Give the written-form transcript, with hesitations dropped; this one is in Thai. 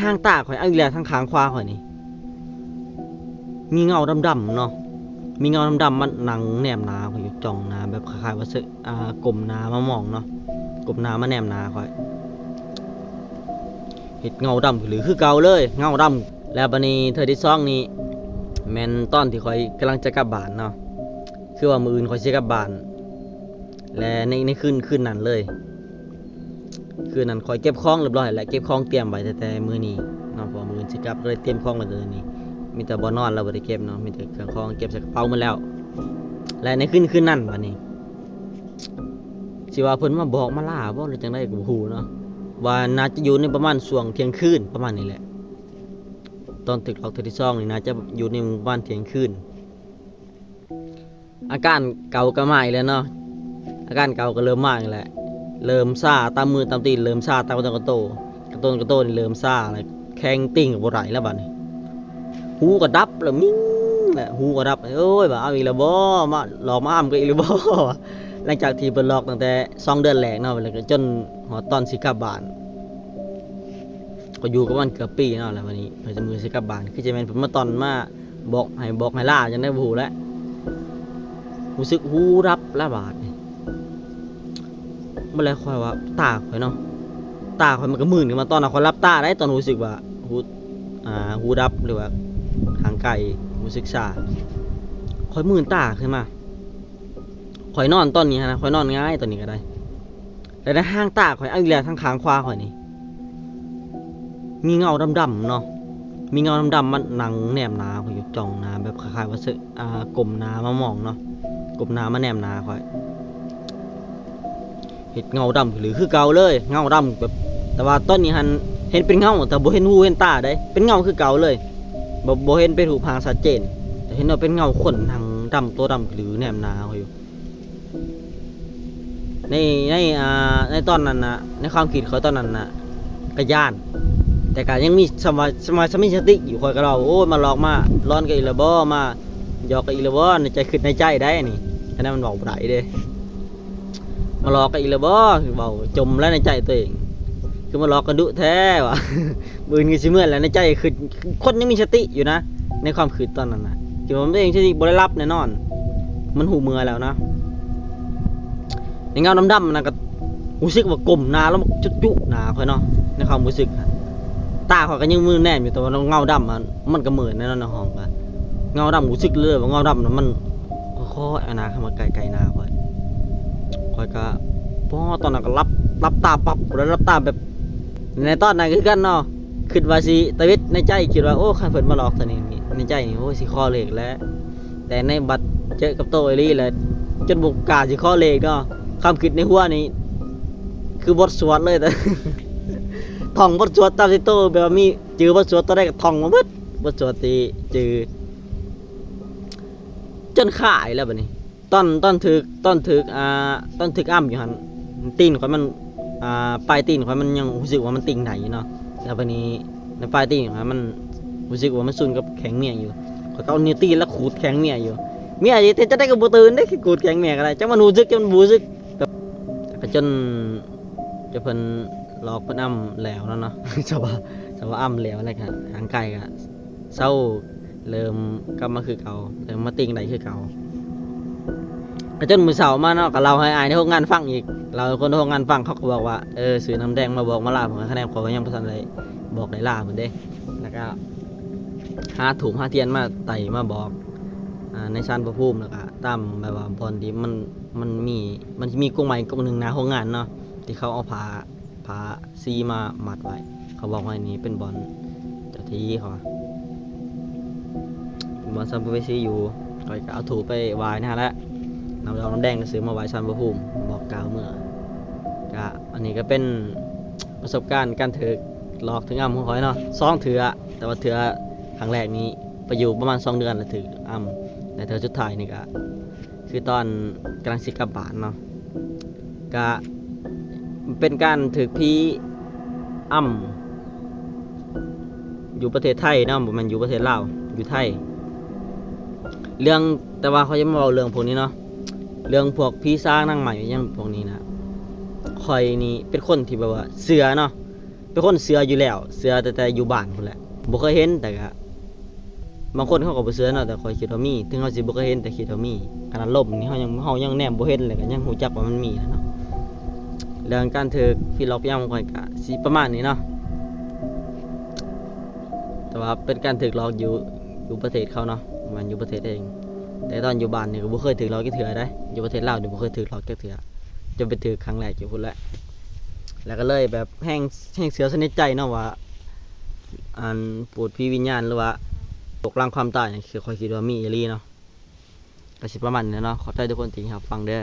ทางตาข่อยเอาอีกแล้วทางขางขวาข่อยนี่มีเงาดำๆเนาะมีเงาดำๆมันหนังแนมหนาข่อยอยู่จ้องหน้าแบบคล้ายๆว่าเสกลมหน้ามามองเนาะกลมหน้ามาแนมหน้าข่อยเห็ดเงาดำหรือคือเก่าเลยเงาดำแล้วบัดนี้เธอที่2นี่แม่นตอนที่ข่อยกำลังจะกลับบ้านเนาะคือว่ามื้ออื่นข่อยสิกลับบ้านและในคืนนั้นเลยคืนนั้นข่อยเก็บของเรียบร้อยแล้วเก็บของเตรียมไว้แต่มื้อนี้เนาะเพราะมื้ออื่นสิกลับก็เลยเตรียมของไว้เลยนี่มีแต่บ่นอนแล้วบ่ได้เก็บเนาะมีแต่เครื่องของเก็บใส่กระเป๋าหมดแล้วและในคืนนั้นบัดนี้สิว่าเพิ่นมาบอกมาล่าบ่หรือจังได๋ก็บ่ฮู้เนาะว่าน่าจะอยู่ในประมาณช่วงเที่ยงคืนประมาณนี้แหละตอนตึกล็อกเทื่อที่2นี่น่าจะอยู่ในประมาณเที่ยงคืนอาการเก่าก็มาอีกแล้วเนาะอาการเก่าก็เริ่มมาอีกแล้วเริ่มซ่าตามมือตามตีนเริ่มซ่าตามกระโตนี่เริ่มซ่าแล้วแข้งติ่งก็บ่ไหลแล้วบัดนี้หูก็ดับแล้วมิ้งแหละหูก็ดับโอ้ยบ่เอาอีกแล้วบ่มาหลอกมาอ้ำก็อีกแล้วบ่หลังจากที่เพิ่นหลอกตั้งแต่2เดือนแรกเนาะแล้วก็จนฮอดตอนสิกลับบ้านก็อยู่กับมันเกือบปีเนาะแล้ววันนี้เพิ่นจะมือสิกลับบ้านคือจะแม่นเพิ่นมาตอนมาบอกให้ล่าจังได้บ่ฮู้แล้วรู้สึกหูรับละบาดนี่บ่แล้วค่อยว่าตาข่อยเนาะตาข่อยมันก็มื่นขึ้นมาตอนน่ะข่อยรับตาได้ตอนรู้สึกว่าหูดับหรือว่าทางไกลรู้สึกชาข่อยมื่นตาขึ้นมาข่อยนอนตอนนี้นะข่อยนอนง่ายตอนนี้ก็ได้แต่ในห้างตาข่อยเอาอีกแล้วทางขางขวาข่อยนี่มีเงาดำๆเนาะมีเงาดำๆมันหนังแนมหน้าข่อยอยู่จ้องหน้าแบบคล้ายๆว่าเสกลมหน้ามามองเนาะกลมหน้ามาแนมหน้าข่อยเห็ดเงาดำหรือคือเก่าเลยเงาดำแบบแต่ว่าต้นนี้หันเห็นเป็นเงาแต่บ่เห็นหูเห็นตาได้เป็นเงาคือเก่าเลยบ่เห็นเป็นรูปร่างชัดเจนแต่เห็นว่าเป็นเงาคนทางดำตัวดำหรือแนมหน้าข่อยอยู่ในตอนนั้นนะในความคิดเขาตอนนั้นนะกระย่านแต่ก็ยังมีสมาสติอยู่คอยกับเราโอ้ยมาหลอกมาร้อนกับอีลาบ่มาหยอกกับอีลาบ่ในใจขึ้นในใจได้นี่อันนั้นมันบอกบ่ได้เด้มาหลอกกับอีลาบ่คือเว้าจมแล้วในใจตัวเองคือมาหลอกกันดุแท้ว่ะปืนก็สิเมื่อแล้วในใจคือคนยังมีสติอยู่นะในความคิดตอนนั้นน่ะที่ว่ามันเองที่บ่ได้รับแน่นอนมันหูมือแล้วนะในเงาดำๆนะก็รู้สึกว่ากลมหน้าแล้วจุหน้าค่อยเนาะในความรู้สึกตาเขาก็ยังมือแน่นอยู่แต่ว่าเงาดำมันก็เหมือนในนั้นในห้องกันเงาดำรู้สึกเลยว่าเงาดำนั้นมันค่อยๆนาเข้ามาไกลๆหน้าค่อยก็พอตอนนั้นก็รับตาปับแล้วรับตาแบบในตอนนั้นคือกันเนาะคิดว่าสิตะวิทในใจคิดว่าโอ้ใครเพิ่นมาหลอกตัวนี้ในใจนี่โอ้สิคอเหล็กแล้วแต่ในบัดเจอกับโตเอลี่เลยจนบุกกาสิคอเหล็กเนาะความคิดในหัวนี่คือบทสวดเลยแต่ท่องบทสวดตามที่โตแบบว่ามีจือบทสวดตัวได้ก็ท่องมาเบิดบทสวดที่จือจนขายแล้วบัดนี้ต้นถึกอ้ำอยู่หั่นตีนข่อยมันปลายตีนข่อยมันยังรู้สึกว่ามันติ่งไหนอยู่เนาะแล้วบัดนี้ในปลายตีนข่อยมันรู้สึกว่ามันซุนกับแข็งเมียอยู่ข่อยก็เอานิ้วตีนแล้วขูดแข็งเมียอยู่เมียสิจะได้ก็บ่ตื่นได้ขูดแข็งเมียก็ได้จังมันรู้สึกจังมันบ่รู้สึกก็จนเพิ่นหลอกเพิ่นอ้ำแล้วเนาะ จะว่าอ้ำแล้วอะไรกันทางไกลก็เศร้าเริ่มกลับมาคือเก่าเริ่มมาติ่งได้คือเก่าก็จนมื้อเช้ามาเนาะก็เล่าให้อายในห้องงานฟังอีกเราคนในห้องงานฟังเขาก็บอกว่าซื้อน้ำแดงมาบอกมาลาผมคะแนนเขาก็ยังบ่ทันได้บอกได้ลาเพิ่นเด้แล้วก็หาถุงหาเทียนมาไต่มาบอกในชั้นพระภูมิแล้วก็ตามแบบว่าพรที่มันมีกุ้งใหม่กุ้งนึงนะห้องงานเนาะที่เขาเอาผ้าซีมามัดไว้เขาบอกว่านี้เป็นบอลเจ้าที่เขาบอลซัมเปอร์ซีอยู่คอยก็เอาถูไปวายนะฮะแล้วน้ำแดงก็ซื้อมาไว้ชั้นพระภูมิบอกกล่าวเมื่อก็อันนี้ก็เป็นประสบการณ์การถือหลอกถึงอ้ำของคอยเนาะ2เถื่อแต่ว่าเถื่อครั้งแรกนี้ไปอยู่ประมาณ2 เดือนแล้วถืออ้ำแต่เถื่อสุดท้ายนี่ก็คือตอนกำลังสิกลับบ้านเนาะก็เป็นการถือพี่อ้ำอยู่ประเทศไทยเนาะมันอยู่ประเทศลาวอยู่ไทยเรื่องแต่ว่าเขาจะมาเล่าเรื่องพวกนี้เนาะเรื่องพวกพี่สร้างนั่งใหม่ยังพวกนี้นะคอยนี่เป็นคนที่แบบว่าเสือเนาะ เป็นคนเสืออยู่แล้วเสือแต่อยู่บ้านพุ่นแหละบ่เคยเห็นแต่ก็บางคนเขาก็บ่เสือเนาะแต่ข้อยคิดว่ามีถึงเขาสิบ่เคยเห็นแต่คิดว่ามีขนาดลมนี่เฮายังแนมบ่เห็นเลยก็ยังฮู้จักว่ามันมีนะเนาะเรื่องการถูกพี่ล็อกย่ำข้อยก็สิประมาณนี้เนาะแต่ว่าเป็นการถูกหลอกอยู่ประเทศเขาเนาะมันอยู่ประเทศเองแต่ตอนอยู่บ้านนี่ก็บ่เคยถูกหลอกจักเทื่อได้อยู่ประเทศลาวนี่บ่เคยถูกหลอกจักเทื่อจนไปถูกครั้งแรกอยู่พุ่นแหละแล้วก็เลยแบบแห้งเสือสนิทใจเนาะว่าอันปูดพี่วิญญาณหรือว่าตกลังความตายนี่คือคอยคิดว่ามีอีหลีเนาะก็สิประมาณนี้เนาะขอใจทุกคนที่ครับฟังเด้อ